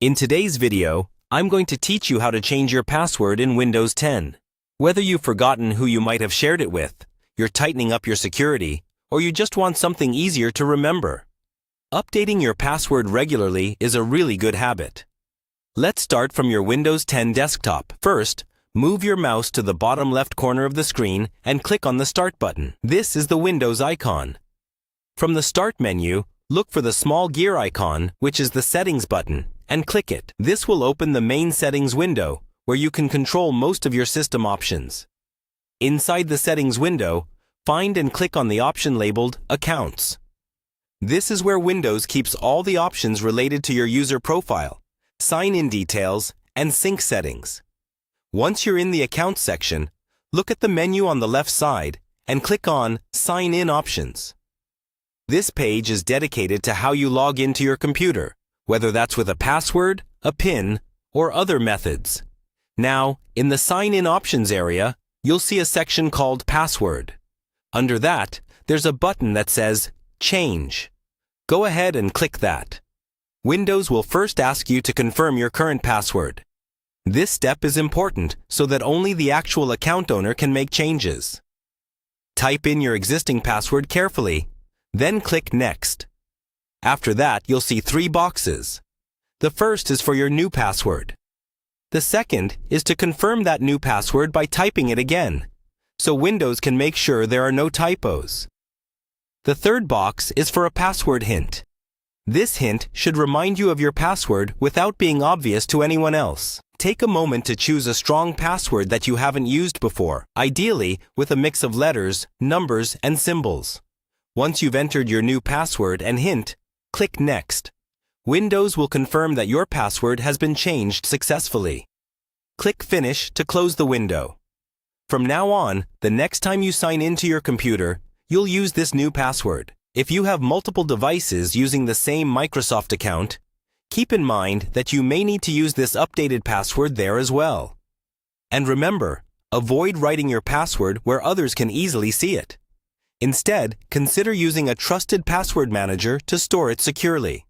In today's video, I'm going to teach you how to change your password in Windows 10. Whether you've forgotten who you might have shared it with, you're tightening up your security, or you just want something easier to remember. Updating your password regularly is a really good habit. Let's start from your Windows 10 desktop. First, move your mouse to the bottom left corner of the screen and click on the Start button. This is the Windows icon. From the Start menu, look for the small gear icon, which is the Settings button, and click it. This will open the main settings window, where you can control most of your system options. Inside the settings window, find and click on the option labeled Accounts. This is where Windows keeps all the options related to your user profile, sign-in details, and sync settings. Once you're in the Accounts section, look at the menu on the left side and click on Sign In Options. This page is dedicated to how you log into your computer, whether that's with a password, a PIN, or other methods. Now, in the Sign In Options area, you'll see a section called Password. Under that, there's a button that says Change. Go ahead and click that. Windows will first ask you to confirm your current password. This step is important so that only the actual account owner can make changes. Type in your existing password carefully, then click Next. After that, you'll see 3 boxes. The first is for your new password. The second is to confirm that new password by typing it again, so Windows can make sure there are no typos. The third box is for a password hint. This hint should remind you of your password without being obvious to anyone else. Take a moment to choose a strong password that you haven't used before, ideally with a mix of letters, numbers, and symbols. Once you've entered your new password and hint, click Next. Windows will confirm that your password has been changed successfully. Click Finish to close the window. From now on, the next time you sign into your computer, you'll use this new password. If you have multiple devices using the same Microsoft account, keep in mind that you may need to use this updated password there as well. And remember, avoid writing your password where others can easily see it. Instead, consider using a trusted password manager to store it securely.